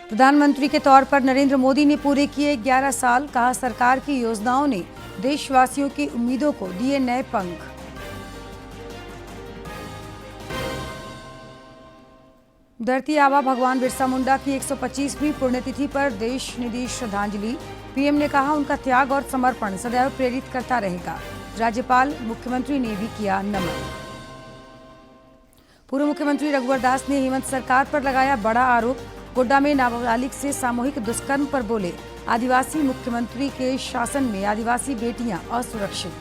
प्रधानमंत्री के तौर पर नरेंद्र मोदी ने पूरे किए 11 साल। कहा, सरकार की योजनाओं ने देशवासियों की उम्मीदों को दिए नए पंख। धरती आबा भगवान बिरसा मुंडा की 125वीं पुण्यतिथि पर देश ने दी श्रद्धांजलि। पीएम ने कहा, उनका त्याग और समर्पण सदैव प्रेरित करता रहेगा। राज्यपाल, मुख्यमंत्री ने भी किया नमन। पूर्व मुख्यमंत्री रघुवर दास ने हेमंत सरकार पर लगाया बड़ा आरोप। गोड्डा में नाबालिग से सामूहिक दुष्कर्म पर बोले, आदिवासी मुख्यमंत्री के शासन में आदिवासी बेटियां असुरक्षित।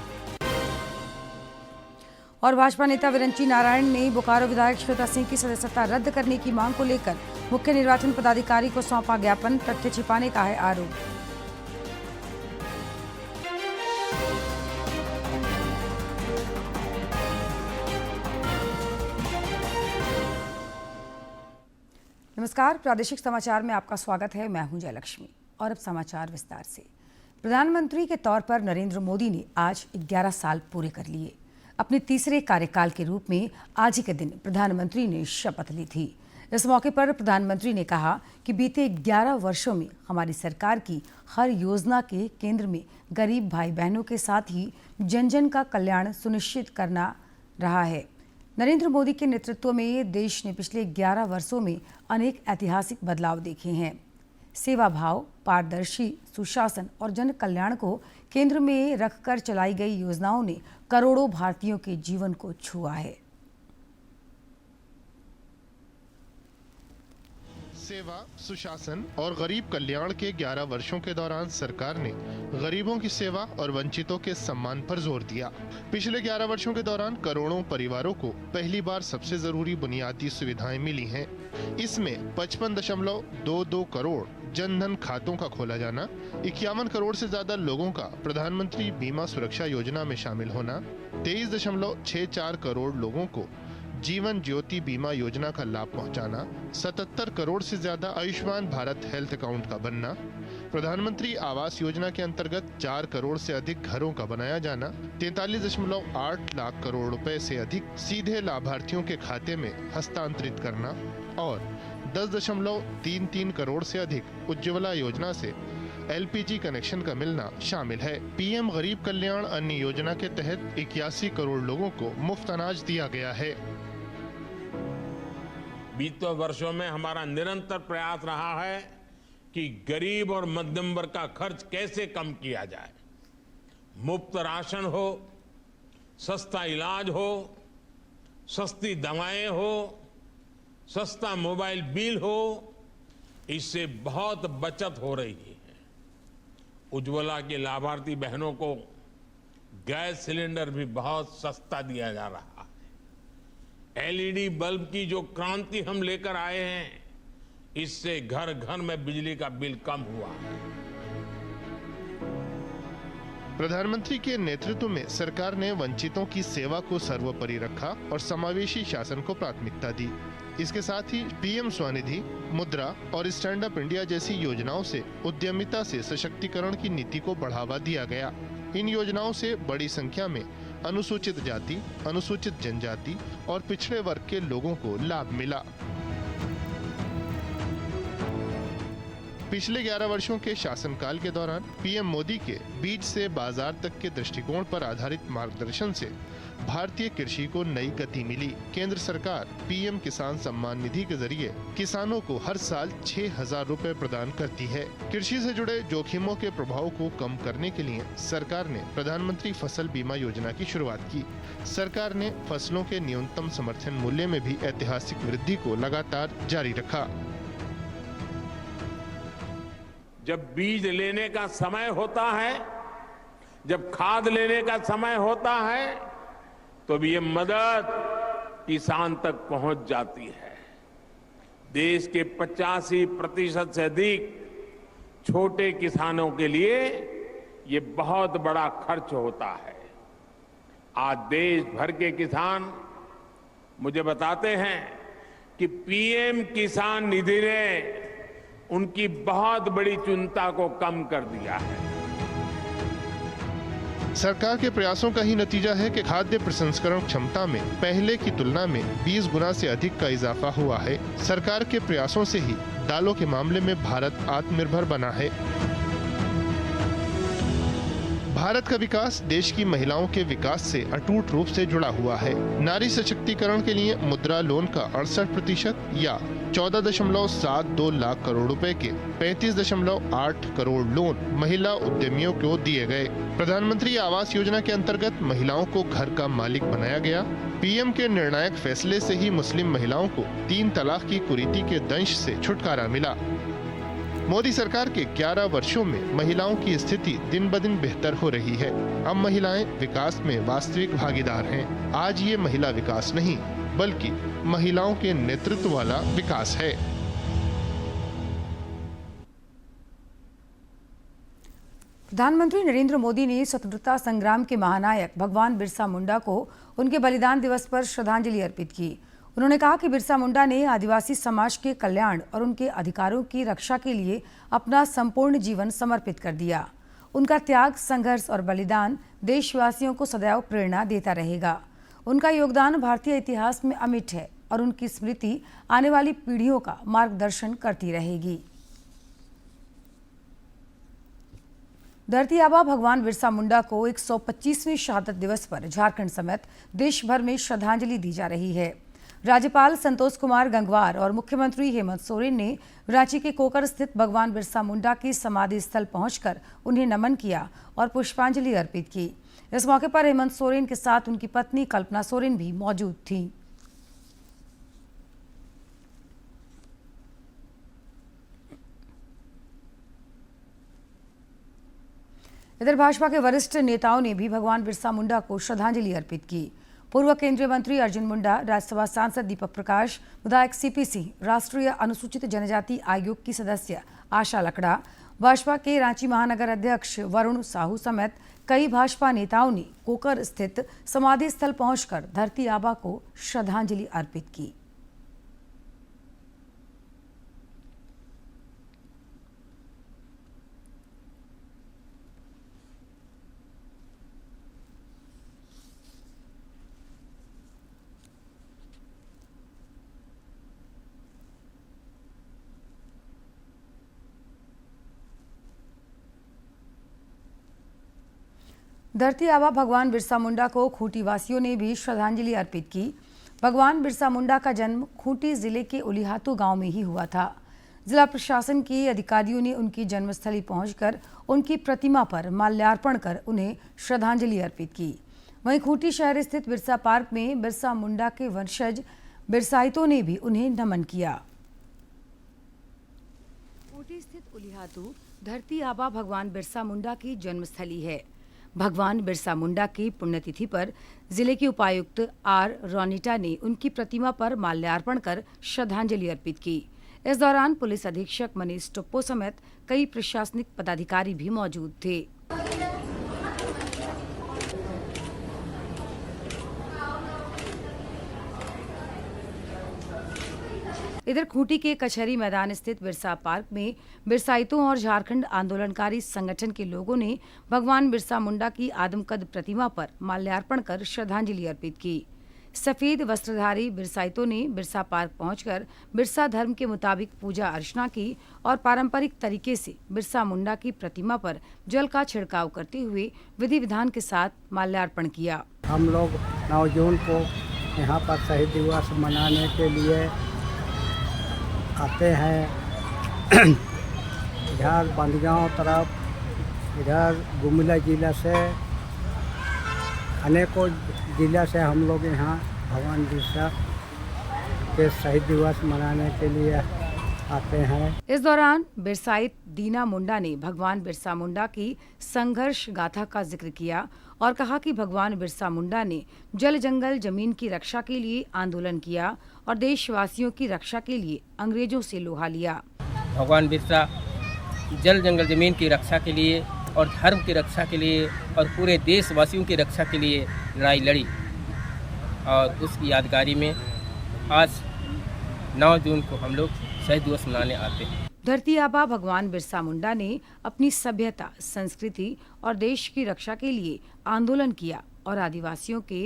और भाजपा नेता विरंची नारायण ने बोकारो विधायक श्वेता सिंह की सदस्यता रद्द करने की मांग को लेकर मुख्य निर्वाचन पदाधिकारी को सौंपा ज्ञापन। तथ्य छिपाने का है आरोप। नमस्कार, प्रादेशिक समाचार में आपका स्वागत है। मैं हूं जयलक्ष्मी और अब समाचार विस्तार से। प्रधानमंत्री के तौर पर नरेंद्र मोदी ने आज 11 साल पूरे कर लिए। अपने तीसरे कार्यकाल के रूप में आज ही के दिन प्रधानमंत्री ने शपथ ली थी। इस मौके पर प्रधानमंत्री ने कहा कि बीते 11 वर्षों में हमारी सरकार की हर योजना के केंद्र में गरीब भाई बहनों के साथ ही जन जन का कल्याण सुनिश्चित करना रहा है। नरेंद्र मोदी के नेतृत्व में देश ने पिछले 11 वर्षों में अनेक ऐतिहासिक बदलाव देखे हैं। सेवा भाव, पारदर्शी सुशासन और जन कल्याण को केंद्र में रखकर चलाई गई योजनाओं ने करोड़ों भारतीयों के जीवन को छुआ है। सेवा, सुशासन और गरीब कल्याण के 11 वर्षों के दौरान सरकार ने गरीबों की सेवा और वंचितों के सम्मान पर जोर दिया। पिछले 11 वर्षों के दौरान करोड़ों परिवारों को पहली बार सबसे जरूरी बुनियादी सुविधाएं मिली हैं। इसमें 55.22 करोड़ जनधन खातों का खोला जाना, 51 करोड़ से ज्यादा लोगों का प्रधानमंत्री बीमा सुरक्षा योजना में शामिल होना, 23.64 करोड़ लोगों को जीवन ज्योति बीमा योजना का लाभ पहुंचाना, 77 करोड़ से ज्यादा आयुष्मान भारत हेल्थ अकाउंट का बनना, प्रधानमंत्री आवास योजना के अंतर्गत 4 करोड़ से अधिक घरों का बनाया जाना, 43.8 लाख करोड़ रुपए से अधिक सीधे लाभार्थियों के खाते में हस्तांतरित करना और 10.33 करोड़ से अधिक उज्ज्वला योजना से एलपीजी कनेक्शन का मिलना शामिल है। पीएम गरीब कल्याण अन्न योजना के तहत 81 करोड़ लोगों को मुफ्त अनाज दिया गया है। बीते वर्षों में हमारा निरंतर प्रयास रहा है कि गरीब और मध्यम वर्ग का खर्च कैसे कम किया जाए। मुफ्त राशन हो, सस्ता इलाज हो, सस्ती दवाएं हो, सस्ता मोबाइल बिल हो, इससे बहुत बचत हो रही है। उज्ज्वला के लाभार्थी बहनों को गैस सिलेंडर भी बहुत सस्ता दिया जा रहा है। एलईडी बल्ब की जो क्रांति हम लेकर आए हैं, इससे घर घर में बिजली का बिल कम हुआ है। प्रधानमंत्री के नेतृत्व में सरकार ने वंचितों की सेवा को सर्वोपरि रखा और समावेशी शासन को प्राथमिकता दी। इसके साथ ही पीएम स्वनिधि, मुद्रा और स्टैंड अप इंडिया जैसी योजनाओं से उद्यमिता से सशक्तिकरण की नीति को बढ़ावा दिया गया। इन योजनाओं से बड़ी संख्या में अनुसूचित जाति, अनुसूचित जनजाति और पिछड़े वर्ग के लोगों को लाभ मिला। पिछले 11 वर्षों के शासनकाल के दौरान पीएम मोदी के बीज से बाजार तक के दृष्टिकोण पर आधारित मार्गदर्शन से भारतीय कृषि को नई गति मिली। केंद्र सरकार पीएम किसान सम्मान निधि के जरिए किसानों को हर साल 6,000 रुपए प्रदान करती है। कृषि से जुड़े जोखिमों के प्रभाव को कम करने के लिए सरकार ने प्रधानमंत्री फसल बीमा योजना की शुरुआत की। सरकार ने फसलों के न्यूनतम समर्थन मूल्य में भी ऐतिहासिक वृद्धि को लगातार जारी रखा। जब बीज लेने का समय होता है, जब खाद लेने का समय होता है, तो भी ये मदद किसान तक पहुंच जाती है। देश के 85% से अधिक छोटे किसानों के लिए ये बहुत बड़ा खर्च होता है। आज देश भर के किसान मुझे बताते हैं कि पीएम किसान निधि ने उनकी बहुत बड़ी चिंता को कम कर दिया है। सरकार के प्रयासों का ही नतीजा है कि खाद्य प्रसंस्करण क्षमता में पहले की तुलना में 20 गुना से अधिक का इजाफा हुआ है। सरकार के प्रयासों से ही दालों के मामले में भारत आत्मनिर्भर बना है। भारत का विकास देश की महिलाओं के विकास से अटूट रूप से जुड़ा हुआ है। नारी सशक्तिकरण के लिए मुद्रा लोन का 68% या 14.72 लाख करोड़ रुपए के 35.8 करोड़ लोन महिला उद्यमियों को दिए गए। प्रधानमंत्री आवास योजना के अंतर्गत महिलाओं को घर का मालिक बनाया गया। पीएम के निर्णायक फैसले से ही मुस्लिम महिलाओं को 3 तलाक की कुरीति के दंश से छुटकारा मिला। मोदी सरकार के 11 वर्षों में महिलाओं की स्थिति दिन ब दिन बेहतर हो रही है। अब महिलाएं विकास में वास्तविक भागीदार हैं। आज ये महिला विकास नहीं बल्कि महिलाओं के नेतृत्व वाला विकास है। प्रधानमंत्री नरेंद्र मोदी ने स्वतंत्रता संग्राम के महानायक भगवान बिरसा मुंडा को उनके बलिदान दिवस पर श्रद्धांजलि अर्पित की। उन्होंने कहा कि बिरसा मुंडा ने आदिवासी समाज के कल्याण और उनके अधिकारों की रक्षा के लिए अपना संपूर्ण जीवन समर्पित कर दिया। उनका त्याग, संघर्ष और बलिदान देशवासियों को सदैव प्रेरणा देता रहेगा। उनका योगदान भारतीय इतिहास में अमिट है और उनकी स्मृति आने वाली पीढ़ियों का मार्गदर्शन करती रहेगी। धरती आबा भगवान बिरसा मुंडा को 125वें शहादत दिवस पर झारखंड समेत देश भर में श्रद्धांजलि दी जा रही है। राज्यपाल संतोष कुमार गंगवार और मुख्यमंत्री हेमंत सोरेन ने रांची के कोकर स्थित भगवान बिरसा मुंडा की समाधि स्थल पहुंचकर उन्हें नमन किया और पुष्पांजलि अर्पित की। इस मौके पर हेमंत सोरेन के साथ उनकी पत्नी कल्पना सोरेन भी मौजूद थीं। इधर भाजपा के वरिष्ठ नेताओं ने भी भगवान बिरसा मुंडा को श्रद्धांजलि अर्पित की। पूर्व केंद्रीय मंत्री अर्जुन मुंडा, राज्यसभा सांसद दीपक प्रकाश, विधायक सीपी सिंह, राष्ट्रीय अनुसूचित जनजाति आयोग की सदस्य आशा लकड़ा, भाजपा के रांची महानगर अध्यक्ष वरुण साहू समेत कई भाजपा नेताओं ने कोकर स्थित समाधि स्थल पहुंचकर धरती आबा को श्रद्धांजलि अर्पित की। धरती आबा भगवान बिरसा मुंडा को खूंटी वासियों ने भी श्रद्धांजलि अर्पित की। भगवान बिरसा मुंडा का जन्म खूंटी जिले के उलिहातू गांव में ही हुआ था। जिला प्रशासन के अधिकारियों ने उनकी जन्मस्थली पहुंचकर उनकी प्रतिमा पर माल्यार्पण कर उन्हें श्रद्धांजलि अर्पित की। वहीं खूंटी शहर स्थित बिरसा पार्क में बिरसा मुंडा के वंशज बिरसाइतों ने भी उन्हें नमन किया। खूंटी स्थित उलिहातू धरती आबा भगवान बिरसा मुंडा की जन्मस्थली है। भगवान बिरसा मुंडा की पुण्यतिथि पर जिले के उपायुक्त आर रोनिटा ने उनकी प्रतिमा पर माल्यार्पण कर श्रद्धांजलि अर्पित की। इस दौरान पुलिस अधीक्षक मनीष टुप्पो समेत कई प्रशासनिक पदाधिकारी भी मौजूद थे। इधर खूंटी के कचहरी मैदान स्थित बिरसा पार्क में बिरसाइतों और झारखंड आंदोलनकारी संगठन के लोगों ने भगवान बिरसा मुंडा की आदमकद प्रतिमा पर माल्यार्पण कर श्रद्धांजलि अर्पित की। सफेद वस्त्रधारी बिरसाइतों ने बिरसा पार्क पहुंचकर बिरसा धर्म के मुताबिक पूजा अर्चना की और पारंपरिक तरीके से बिरसा मुंडा की प्रतिमा पर जल का छिड़काव करते हुए विधि विधान के साथ माल्यार्पण किया। हम लोग 9 जून को यहाँ पर शहीद दिवस मनाने के लिए आते हैं। इधर बंदगांव तरफ, इधर गुमला जिला से, अनेकों जिला से हम लोग यहाँ भगवान बिरसा के शहीद दिवस मनाने के लिए आते हैं। इस दौरान बिरसाइत दीना मुंडा ने भगवान बिरसा मुंडा की संघर्ष गाथा का जिक्र किया और कहा कि भगवान बिरसा मुंडा ने जल जंगल जमीन की रक्षा के लिए आंदोलन किया और देशवासियों की रक्षा के लिए अंग्रेजों से लोहा लिया। भगवान बिरसा जल जंगल जमीन की रक्षा के लिए और धर्म की रक्षा के लिए और पूरे देशवासियों की रक्षा के लिए लड़ाई लड़ी और उसकी यादगारी में आज 9 जून को हम लोग शहीद दिवस मनाने आते हैं। धरती आबा भगवान बिरसा मुंडा ने अपनी सभ्यता, संस्कृति और देश की रक्षा के लिए आंदोलन किया और आदिवासियों के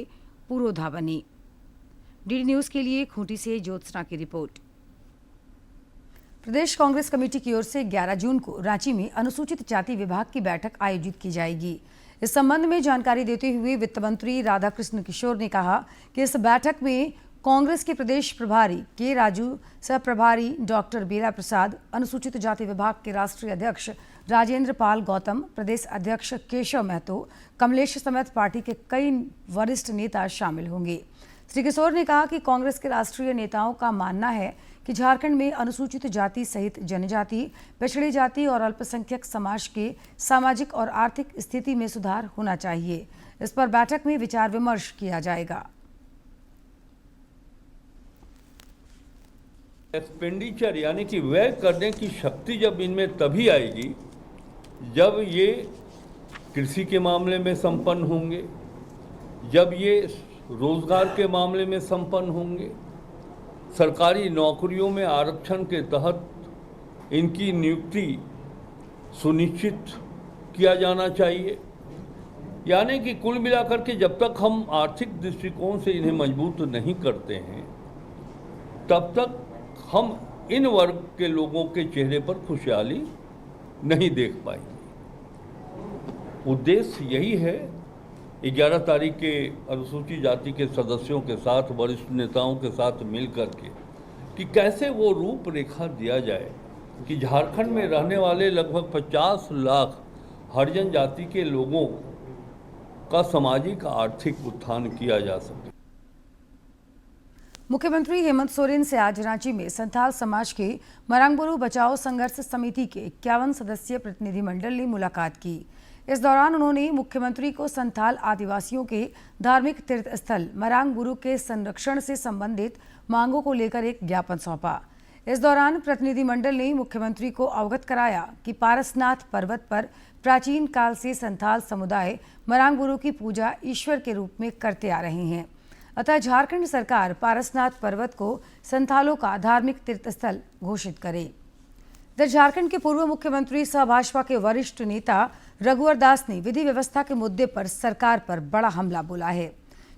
पुरोधा बने। डीडी न्यूज के लिए खूंटी से ज्योत्सना की रिपोर्ट। प्रदेश कांग्रेस कमेटी की ओर से 11 जून को रांची में अनुसूचित जाति विभाग की बैठक आयोजित की जाएगी। इस संबंध में जानकारी देते हुए वित्त मंत्री राधाकृष्ण किशोर ने कहा कि इस बैठक में कांग्रेस के प्रदेश प्रभारी के राजू, सह प्रभारी डॉक्टर बीरा प्रसाद, अनुसूचित जाति विभाग के राष्ट्रीय अध्यक्ष राजेंद्र पाल गौतम, प्रदेश अध्यक्ष केशव महतो, कमलेश समेत पार्टी के कई वरिष्ठ नेता शामिल होंगे। श्री किशोर ने कहा कि कांग्रेस के राष्ट्रीय नेताओं का मानना है कि झारखंड में अनुसूचित जाति सहित जनजाति, पिछड़ी जाति और अल्पसंख्यक समाज के सामाजिक और आर्थिक स्थिति में सुधार होना चाहिए। इस पर बैठक में विचार विमर्श किया जाएगा। एक्सपेंडिचर यानी कि व्यय करने की शक्ति जब इनमें तभी आएगी जब ये कृषि के मामले में संपन्न होंगे, जब ये रोजगार के मामले में संपन्न होंगे, सरकारी नौकरियों में आरक्षण के तहत इनकी नियुक्ति सुनिश्चित किया जाना चाहिए। यानी कि कुल मिलाकर के जब तक हम आर्थिक दृष्टिकोण से इन्हें मजबूत नहीं करते हैं तब तक हम इन वर्ग के लोगों के चेहरे पर खुशहाली नहीं देख पाएंगे। उद्देश्य यही है 11 तारीख के अनुसूचित जाति के सदस्यों के साथ, वरिष्ठ नेताओं के साथ मिलकर के कि कैसे वो रूपरेखा दिया जाए कि झारखंड में रहने वाले लगभग 50 लाख हरिजन जाति के लोगों का सामाजिक आर्थिक उत्थान किया जा सके। मुख्यमंत्री हेमंत सोरेन से आज रांची में संथाल समाज के मरांगबुरु बचाओ संघर्ष समिति के 51 सदस्यीय प्रतिनिधिमंडल ने मुलाकात की। इस दौरान उन्होंने मुख्यमंत्री को संथाल आदिवासियों के धार्मिक तीर्थ स्थल मरांगबुरु के संरक्षण से संबंधित मांगों को लेकर एक ज्ञापन सौंपा। इस दौरान प्रतिनिधिमंडल ने मुख्यमंत्री को अवगत कराया कि पारसनाथ पर्वत पर प्राचीन काल से संथाल समुदाय मरांगबुरु की पूजा ईश्वर के रूप में करते आ रहे हैं, अतः झारखंड सरकार पारसनाथ पर्वत को संथालों का धार्मिक तीर्थ स्थल घोषित करे। इधर झारखंड के पूर्व मुख्यमंत्री सह भाजपा के वरिष्ठ नेता रघुवर दास ने विधि व्यवस्था के मुद्दे पर सरकार पर बड़ा हमला बोला है।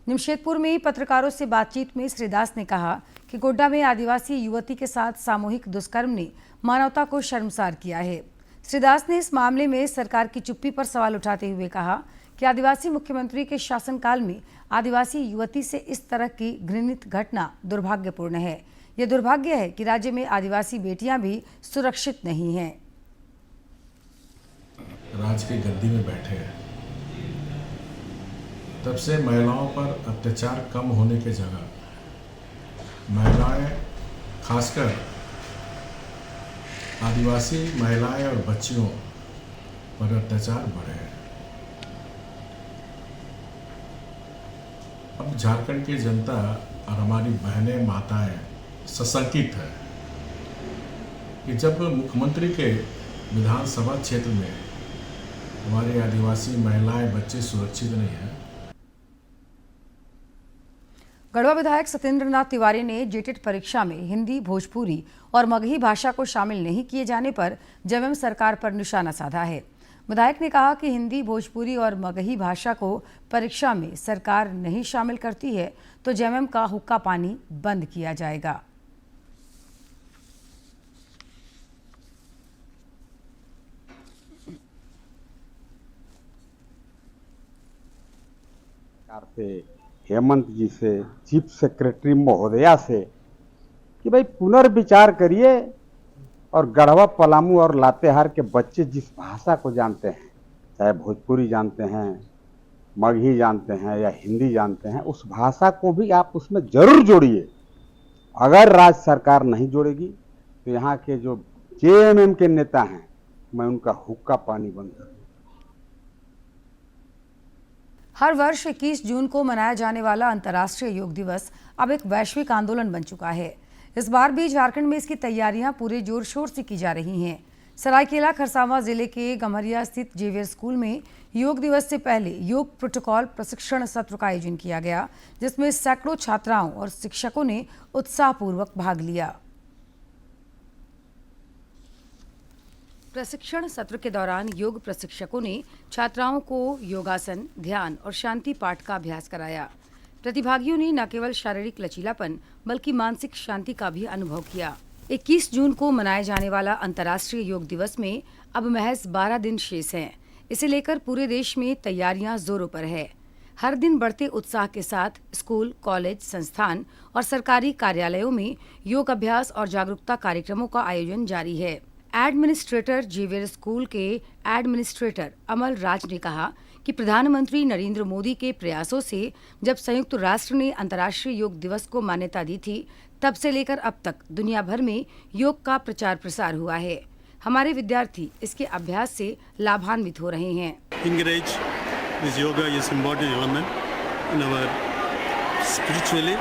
निमशेदपुर में पत्रकारों से बातचीत में श्री दास ने कहा कि गोड्डा में आदिवासी युवती के साथ सामूहिक दुष्कर्म ने मानवता को शर्मसार किया है। श्री दास ने इस मामले में सरकार की चुप्पी पर सवाल उठाते हुए कहा कि आदिवासी मुख्यमंत्री के शासनकाल में आदिवासी युवती से इस तरह की घृणित घटना दुर्भाग्यपूर्ण है। यह दुर्भाग्य है कि राज्य में आदिवासी बेटियां भी सुरक्षित नहीं हैं। राज की गद्दी में बैठे हैं, तब से महिलाओं पर अत्याचार कम होने के जगह महिलाएं, खासकर आदिवासी महिलाएं और बच्चियों पर अत्याचार बढ़े हैं। अब झारखंड की जनता और हमारी बहनें, माताएं सशंकित है कि जब मुख्यमंत्री के विधानसभा क्षेत्र में हमारे आदिवासी महिलाएं, बच्चे सुरक्षित नहीं हैं। गढ़वा विधायक सत्येंद्र नाथ तिवारी ने जेटेट परीक्षा में हिंदी, भोजपुरी और मगही भाषा को शामिल नहीं किए जाने पर जेएमएम सरकार पर निशाना साधा है। विधायक ने कहा कि हिंदी, भोजपुरी और मगही भाषा को परीक्षा में सरकार नहीं शामिल करती है तो जेएमएम का हुक्का पानी बंद किया जाएगा। से हेमंत जी से, चीफ सेक्रेटरी महोदया से कि भाई पुनर्विचार करिए और गढ़वा, पलामू और लातेहार के बच्चे जिस भाषा को जानते हैं, चाहे भोजपुरी जानते हैं, मगही जानते हैं या हिंदी जानते हैं, उस भाषा को भी आप उसमें जरूर जोड़िए। अगर राज्य सरकार नहीं जोड़ेगी तो यहाँ के जो जेएमएम के नेता हैं, मैं उनका हुक्का पानी बंद करूँ। हर वर्ष 21 जून को मनाया जाने वाला अंतर्राष्ट्रीय योग दिवस अब एक वैश्विक आंदोलन बन चुका है। इस बार भी झारखंड में इसकी तैयारियां पूरे जोर शोर से की जा रही हैं। सरायकेला खरसावां जिले के गम्हरिया स्थित जेवियर स्कूल में योग दिवस से पहले योग प्रोटोकॉल प्रशिक्षण सत्र का आयोजन किया गया, जिसमें सैकड़ों छात्राओं और शिक्षकों ने उत्साहपूर्वक भाग लिया। प्रशिक्षण सत्र के दौरान योग प्रशिक्षकों ने छात्राओं को योगासन, ध्यान और शांति पाठ का अभ्यास कराया। प्रतिभागियों ने न केवल शारीरिक लचीलापन बल्कि मानसिक शांति का भी अनुभव किया। 21 जून को मनाए जाने वाला अंतर्राष्ट्रीय योग दिवस में अब महज 12 दिन शेष हैं। इसे लेकर पूरे देश में तैयारियां जोरों पर है। हर दिन बढ़ते उत्साह के साथ स्कूल, कॉलेज, संस्थान और सरकारी कार्यालयों में योग अभ्यास और जागरूकता कार्यक्रमों का आयोजन जारी है। एडमिनिस्ट्रेटर जेवियर स्कूल के एडमिनिस्ट्रेटर अमल राज ने कहा कि प्रधानमंत्री नरेंद्र मोदी के प्रयासों से जब संयुक्त राष्ट्र ने अंतर्राष्ट्रीय योग दिवस को मान्यता दी थी, तब से लेकर अब तक दुनिया भर में योग का प्रचार प्रसार हुआ है। हमारे विद्यार्थी इसके अभ्यास से लाभान्वित हो रहे हैं। This yoga is important element in our spiritually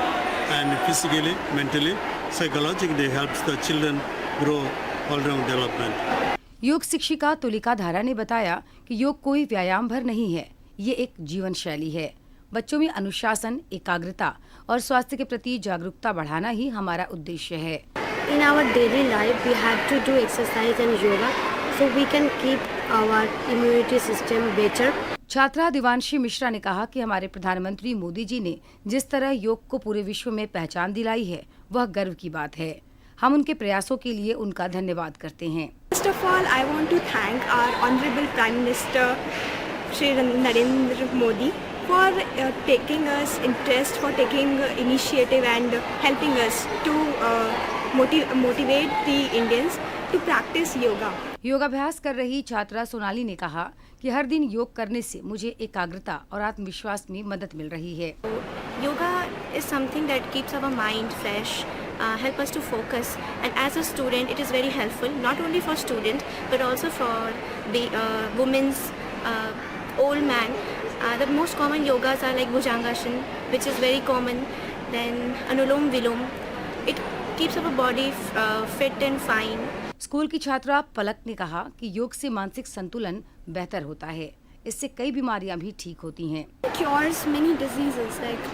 and physically, mentally, psychologically helps the children grow all-round development. योग शिक्षिका तुलिका धारा ने बताया कि योग कोई व्यायाम भर नहीं है, ये एक जीवन शैली है। बच्चों में अनुशासन, एकाग्रता और स्वास्थ्य के प्रति जागरूकता बढ़ाना ही हमारा उद्देश्य है। In our daily life, we have to do exercise and yoga, so we can keep our immunity system better. छात्रा दिवांशी मिश्रा ने कहा कि हमारे प्रधानमंत्री मोदी जी ने जिस तरह योग को पूरे विश्व में पहचान दिलाई है, वह गर्व की बात है। हम उनके प्रयासों के लिए उनका धन्यवाद करते हैं। First of all, I want to thank our Honorable Prime Minister Shri Narendra Modi for taking us interest, for taking initiative and helping us to motivate the Indians to practice yoga. योगाभ्यास कर रही छात्रा सोनाली ने कहा कि हर दिन योग करने से मुझे एकाग्रता और आत्मविश्वास में मदद मिल रही है। Yoga is something that keeps our mind fresh, help us to focus, and as a student it is very helpful, not only for student but also for the women's, old man. The most common yogas are like Bhujangasana, which is very common, then Anulom Vilom. It keeps our body fit and fine. School की छात्रा पलक ने कहा कि योग से मानसिक संतुलन बेहतर होता है, इससे कई बीमारियां भी ठीक होती हैं। Cures many diseases like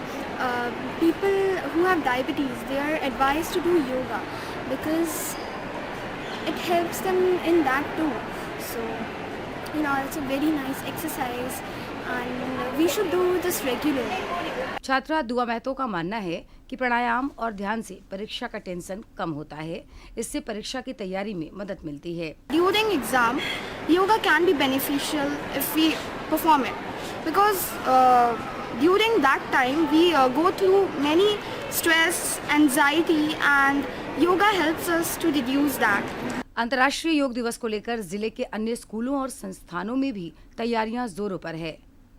people who have diabetes, they are advised to do yoga because it helps them in that too. So, it's a very nice exercise and we should do this regularly. छात्रा दुआ महतो का मानना है कि प्राणायाम और ध्यान से परीक्षा का टेंशन कम होता है, इससे परीक्षा की तैयारी में मदद मिलती है। During exam, yoga can be beneficial if we perform it because during that time we go through many stress, anxiety and yoga helps us to reduce that. अंतर्राष्ट्रीय योग दिवस को लेकर जिले के अन्य स्कूलों और संस्थानों में भी तैयारियां जोरों पर है।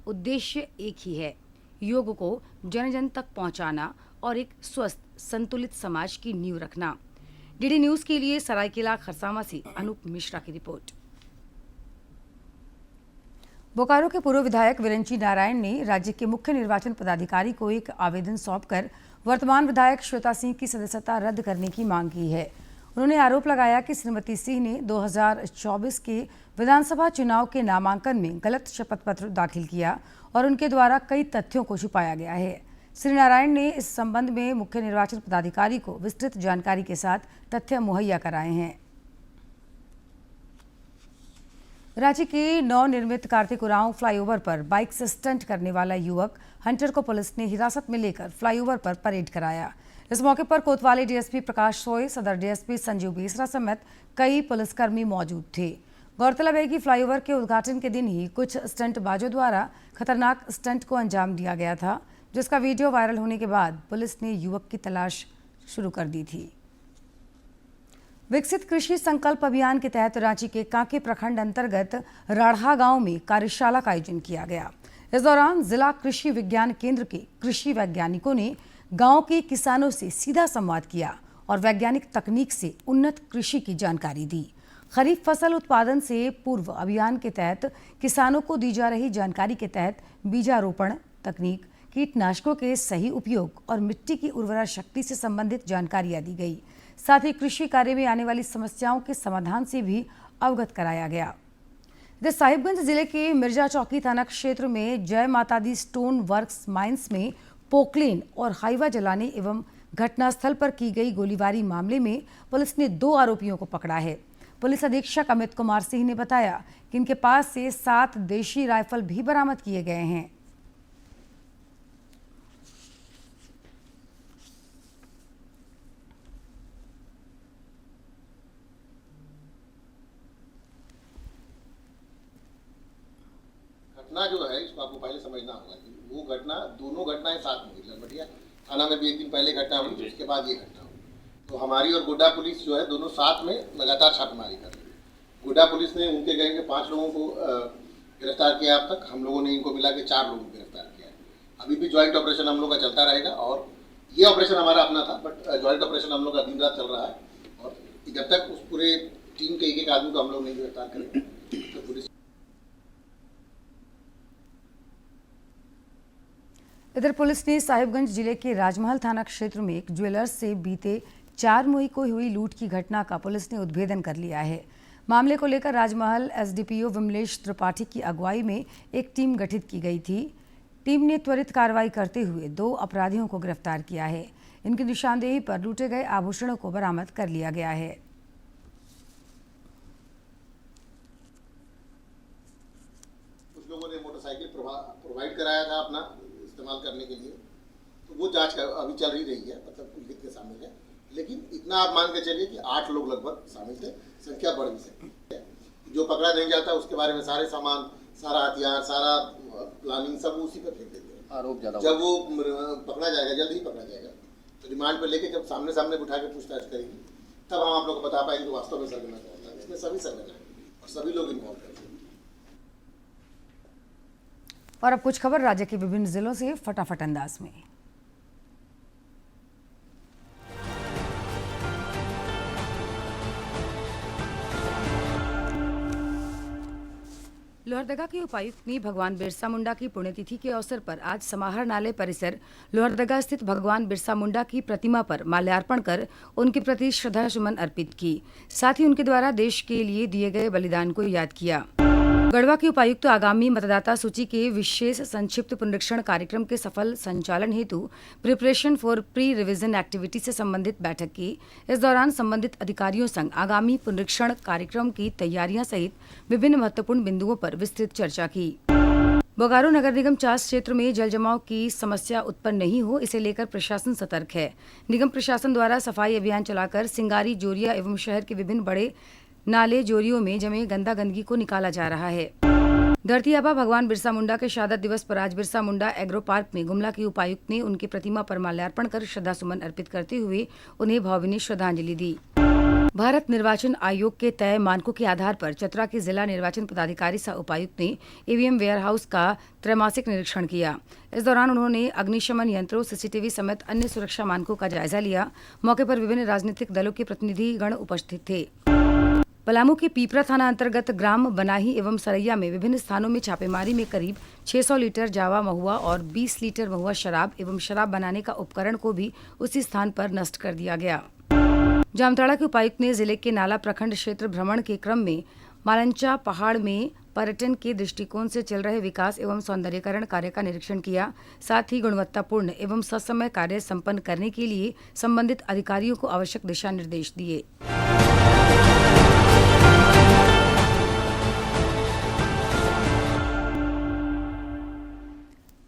उद्देश्य एक ही है, योग को जन जन तक पहुंचाना और एक स्वस्थ संतुलित समाज की नींव रखना। डीडी न्यूज के लिए सरायकेला खरसावां से अनूप मिश्रा की रिपोर्ट। बोकारो के पूर्व विधायक विरंची नारायण ने राज्य के मुख्य निर्वाचन पदाधिकारी को एक आवेदन सौंपकर वर्तमान विधायक श्वेता सिंह की सदस्यता रद्द करने की मांग की है। उन्होंने आरोप लगाया कि श्रीमती सिंह ने 2024 के विधानसभा चुनाव के नामांकन में गलत शपथ पत्र दाखिल किया और उनके द्वारा कई तथ्यों को छुपाया गया है। श्री नारायण ने इस संबंध में मुख्य निर्वाचन पदाधिकारी को विस्तृत जानकारी के साथ तथ्य मुहैया कराए हैं। रांची के नवनिर्मित कार्तिक उरांव फ्लाईओवर पर बाइक से स्टंट करने वाला युवक हंटर को पुलिस ने हिरासत में लेकर फ्लाईओवर पर परेड कराया। इस मौके पर कोतवाली डीएसपी प्रकाश सोय, सदर डीएसपी संजीव बेसरा समेत कई पुलिसकर्मी मौजूद थे। गौरतलब है कि फ्लाईओवर के उद्घाटन के दिन ही कुछ स्टंटबाजों द्वारा खतरनाक स्टंट को अंजाम दिया गया था, जिसका वीडियो वायरल होने के बाद पुलिस ने युवक की तलाश शुरू कर दी थी। विकसित कृषि संकल्प अभियान के तहत रांची के कांके प्रखंड अंतर्गत राढ़ा गांव में कार्यशाला का आयोजन किया गया। इस दौरान जिला कृषि विज्ञान केंद्र के कृषि वैज्ञानिकों ने गांव के किसानों से सीधा संवाद किया और वैज्ञानिक तकनीक से उन्नत कृषि की जानकारी दी। खरीफ फसल उत्पादन से पूर्व अभियान के तहत किसानों को दी जा रही जानकारी के तहत बीजारोपण तकनीक, कीटनाशकों के सही उपयोग और मिट्टी की उर्वरा शक्ति से संबंधित जानकारियां दी गई। साथ ही कृषि कार्य में आने वाली समस्याओं के समाधान से भी अवगत कराया गया। इधर साहिबगंज जिले के मिर्जा चौकी थाना क्षेत्र में जय माता दी स्टोन वर्क्स माइंस में पोकलेन और हाईवा जलाने एवं घटनास्थल पर की गई गोलीबारी मामले में पुलिस ने 2 आरोपियों को पकड़ा है। पुलिस अधीक्षक अमित कुमार सिंह ने बताया कि इनके पास से 7 देशी राइफल भी बरामद किए गए हैं। घटना जो है इसको आपको पहले समझना होगा कि वो घटना, दोनों घटनाएं साथ में हुई। ललबटिया थाना में भी एक दिन पहले घटना हुई, तो उसके बाद ये घटना हुई। तो हमारी और गोड्डा पुलिस जो है दोनों साथ में लगातार छापेमारी कर रही है। गोड्डा पुलिस ने उनके गैंग के 5 लोगों को गिरफ्तार किया अब तक। हम लोगों ने इनको मिला के 4 लोगों को गिरफ्तार किया है। अभी भी ज्वाइंट ऑपरेशन हम लोग का चलता रहेगा और ये ऑपरेशन हमारा अपना था, बट ज्वाइंट ऑपरेशन हम लोग का दिन रात चल रहा है और जब तक उस पूरे टीम के एक आदमी को हम लोग नहीं गिरफ्तार करेंगे तो पुलिस। इधर पुलिस ने साहिबगंज जिले के राजमहल थाना क्षेत्र में एक ज्वेलर्स से बीते 4 मई को हुई लूट की घटना का पुलिस ने उद्भेदन कर लिया है। मामले को लेकर राजमहल एसडीपीओ विमलेश त्रिपाठी की अगुवाई में एक टीम गठित की गई थी। टीम ने त्वरित कार्रवाई करते हुए 2 अपराधियों को गिरफ्तार किया है। इनकी निशानदेही पर लूटे गए आभूषणों को बरामद कर लिया गया है। कुछ लोगों ने मोटरसाइकिल प्रोवाइड कराया था अपना इस्तेमाल करने के लिए, तो वो जांच अभी चल ही रही है, मतलब कुल कितने शामिल है। लेकिन इतना आप मान के चलिए कि 8 लोग लगभग शामिल थे, संख्या बढ़ भी सकती है। जो पकड़ा नहीं जाता उसके बारे में सारे सामान, सारा हथियार, सारा प्लानिंग सब उसी पर फेंक देते हैं। आरोप ज्यादा जब वो पकड़ा जाएगा, जल्द ही पकड़ा जाएगा, तो रिमांड पर लेके जब सामने सामने बिठा के पूछताछ करेंगे तब हम आप लोग को बता पाएंगे वास्तव में सरगना कौन था। इसमें सभी सरगना है और सभी लोग इन्वॉल्व हैं। और अब कुछ खबर राज्य के विभिन्न जिलों से फटाफट अंदाज में। लोहरदगा के उपायुक्त ने भगवान बिरसा मुंडा की पुण्यतिथि के अवसर पर आज समाहरणालय परिसर लोहरदगा स्थित भगवान बिरसा मुंडा की प्रतिमा पर माल्यार्पण कर उनके प्रति श्रद्धा सुमन अर्पित की। साथ ही उनके द्वारा देश के लिए दिए गए बलिदान को याद किया। गढ़वा के उपायुक्त आगामी मतदाता सूची के विशेष संक्षिप्त पुनरीक्षण कार्यक्रम के सफल संचालन हेतु preparation for pre revision activity से संबंधित बैठक की। इस दौरान संबंधित अधिकारियों संग आगामी पुनरीक्षण कार्यक्रम की तैयारियां सहित विभिन्न महत्वपूर्ण बिंदुओं पर विस्तृत चर्चा की। बोकारो नगर निगम चास क्षेत्र में जल जमाव की समस्या उत्पन्न नहीं हो, इसे लेकर प्रशासन सतर्क है। निगम प्रशासन द्वारा सफाई अभियान चलाकर सिंगारी, जोरिया एवं शहर के विभिन्न बड़े नाले जोरियों में जमे गंदा गंदगी को निकाला जा रहा है। धरती आबा भगवान बिरसा मुंडा के शहादत दिवस पर आज बिरसा मुंडा एग्रो पार्क में गुमला के उपायुक्त ने उनकी प्रतिमा पर माल्यार्पण कर श्रद्धा सुमन अर्पित करते हुए उन्हें भावभीनी श्रद्धांजलि दी। भारत निर्वाचन आयोग के तय मानकों के आधार पर चतरा के जिला निर्वाचन पदाधिकारी सह उपायुक्त ने ईवीएम वेयरहाउस का त्रैमासिक निरीक्षण किया। इस दौरान उन्होंने अग्निशमन यंत्रों, सीसीटीवी समेत अन्य सुरक्षा मानकों का जायजा लिया। मौके पर विभिन्न राजनीतिक दलों के प्रतिनिधिगण उपस्थित थे। पलामू के पीपरा थाना अंतर्गत ग्राम बनाही एवं सरैया में विभिन्न स्थानों में छापेमारी में करीब 600 लीटर जावा महुआ और 20 लीटर महुआ शराब एवं शराब बनाने का उपकरण को भी उसी स्थान पर नष्ट कर दिया गया। जामताड़ा के उपायुक्त ने जिले के नाला प्रखंड क्षेत्र भ्रमण के क्रम में मालंचा पहाड़ में पर्यटन के दृष्टिकोण से चल रहे विकास एवं सौंदर्यीकरण कार्य का निरीक्षण किया। साथ ही गुणवत्तापूर्ण एवं ससमय कार्य संपन्न करने के लिए संबंधित अधिकारियों को आवश्यक दिशा निर्देश दिए।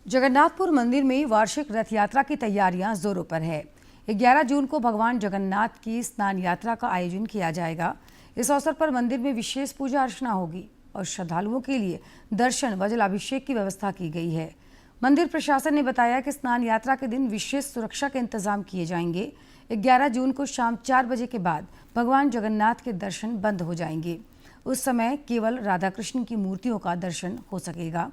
जगन्नाथपुर मंदिर में वार्षिक रथ यात्रा की तैयारियां जोरों पर है। 11 जून को भगवान जगन्नाथ की स्नान यात्रा का आयोजन किया जाएगा। इस अवसर पर मंदिर में विशेष पूजा अर्चना होगी और श्रद्धालुओं के लिए दर्शन व जलाभिषेक की व्यवस्था की गई है। मंदिर प्रशासन ने बताया कि स्नान यात्रा के दिन विशेष सुरक्षा के इंतजाम किए जाएंगे। 11 जून को शाम 4 बजे के बाद भगवान जगन्नाथ के दर्शन बंद हो जाएंगे। उस समय केवल राधा कृष्ण की मूर्तियों का दर्शन हो सकेगा।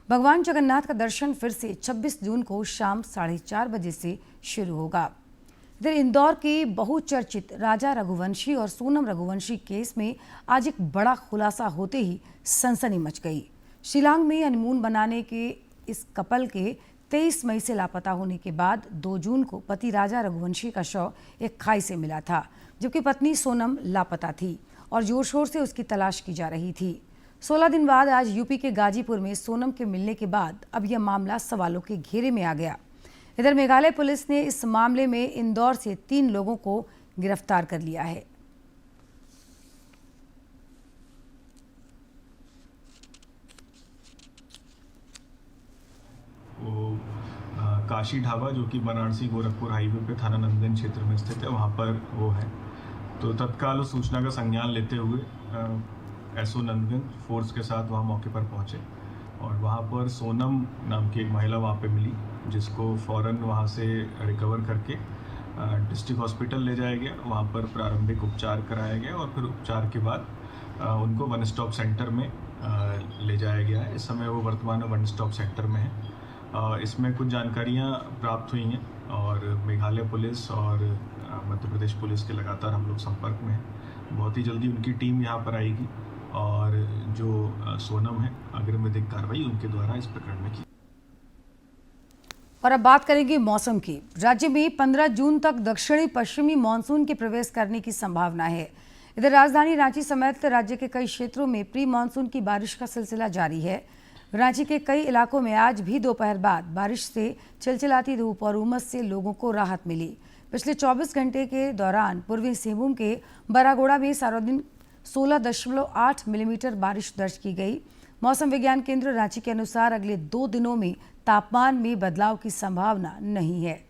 भगवान जगन्नाथ का दर्शन फिर से 26 जून को शाम 4:30 बजे से शुरू होगा। इधर इंदौर के बहुचर्चित राजा रघुवंशी और सोनम रघुवंशी केस में आज एक बड़ा खुलासा होते ही सनसनी मच गई। शिलांग में हनीमून बनाने के इस कपल के 23 मई से लापता होने के बाद 2 जून को पति राजा रघुवंशी का शव एक खाई से मिला था, जबकि पत्नी सोनम लापता थी और जोर शोर से उसकी तलाश की जा रही थी। 16 दिन बाद आज यूपी के गाजीपुर में सोनम के मिलने के बाद अब यह मामला सवालों के घेरे में आ गया। इधर मेघालय पुलिस ने इस मामले में इंदौर से 3 लोगों को गिरफ्तार कर लिया है। काशी ढाबा जो कि वाराणसी गोरखपुर हाईवे पे थाना नंदगंज क्षेत्र में स्थित है, वहाँ पर वो है। तो तत्काल उस सूचना का संज्ञान लेते हुए एसओ नंदगंज फोर्स के साथ वहाँ मौके पर पहुँचे और वहाँ पर सोनम नाम की एक महिला वहाँ पे मिली, जिसको फ़ौरन वहाँ से रिकवर करके डिस्ट्रिक्ट हॉस्पिटल ले जाया गया। वहाँ पर प्रारंभिक उपचार कराया गया और फिर उपचार के बाद उनको वन स्टॉप सेंटर में ले जाया गया है। इस समय वो वर्तमान में वन स्टॉप सेंटर में है। इसमें कुछ जानकारियाँ प्राप्त हुई हैं और मेघालय पुलिस और मध्य प्रदेश पुलिस के लगातार हम लोग संपर्क में हैं। बहुत ही जल्दी उनकी टीम यहाँ पर आएगी और जो सोनम है अग्रिम विधिक कार्रवाई उनके द्वारा इस प्रकरण में की। और अब बात करेंगे मौसम की। राज्य में 15 जून तक दक्षिणी पश्चिमी मानसून के प्रवेश करने की संभावना है। इधर राजधानी रांची समेत राज्य के कई क्षेत्रों में प्री मानसून की बारिश का सिलसिला जारी है। रांची के कई इलाकों में आज भी दोपहर बाद बारिश से चिलचिलाती धूप और उमस से लोगों को राहत मिली। पिछले 24 घंटे के दौरान पूर्वी सिंहभूम के बरागोड़ा में सार्वजनिक 16.8 मिलीमीटर बारिश दर्ज की गई। मौसम विज्ञान केंद्र रांची के अनुसार अगले 2 दिनों में तापमान में बदलाव की संभावना नहीं है।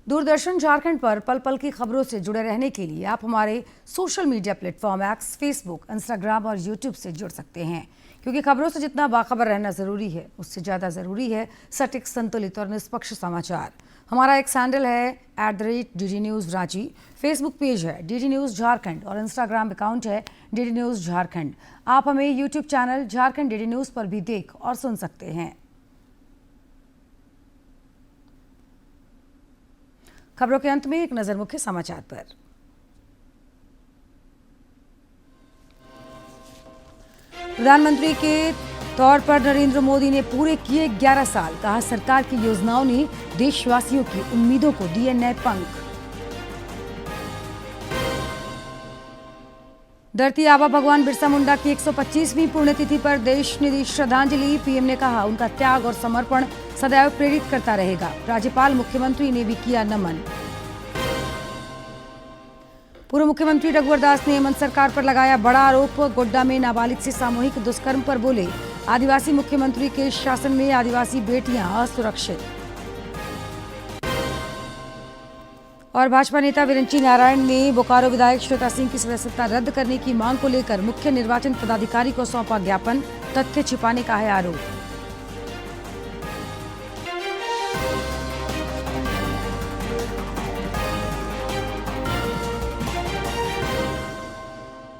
दूरदर्शन झारखंड पर पल पल की खबरों से जुड़े रहने के लिए आप हमारे social media platform x, Facebook, Instagram और यूट्यूब से जुड़ सकते हैं, क्योंकि खबरों से जितना बाखबर रहना जरूरी है उससे ज़्यादा ज़रूरी है सटीक, संतुलित और निष्पक्ष समाचार। हमारा एक हैंडल है @DD news Ranchi, Facebook page है DD न्यूज़ झारखंड और इंस्टाग्राम अकाउंट है DD न्यूज़ झारखंड। आप हमें YouTube channel Jharkhand DD news पर भी देख और सुन सकते हैं। खबरों के अंत में एक नजर मुख्य समाचार पर। प्रधानमंत्री के तौर पर नरेंद्र मोदी ने पूरे किए 11 साल। कहा, सरकार की योजनाओं ने देशवासियों की उम्मीदों को दिए नए पंख। धरती आबा भगवान बिरसा मुंडा की 125वीं पुण्यतिथि पर देश ने दी श्रद्धांजलि। पीएम ने कहा, उनका त्याग और समर्पण सदैव प्रेरित करता रहेगा। राज्यपाल, मुख्यमंत्री ने भी किया नमन। पूर्व मुख्यमंत्री रघुवर दास ने हेमंत सरकार पर लगाया बड़ा आरोप। गोड्डा में नाबालिग से सामूहिक दुष्कर्म पर बोले, आदिवासी मुख्यमंत्री के शासन में आदिवासी बेटियां असुरक्षित। और भाजपा नेता विरंची नारायण ने बोकारो विधायक श्वेता सिंह की सदस्यता रद्द करने की मांग को लेकर मुख्य निर्वाचन पदाधिकारी को सौंपा ज्ञापन। तथ्य छिपाने का है आरोप।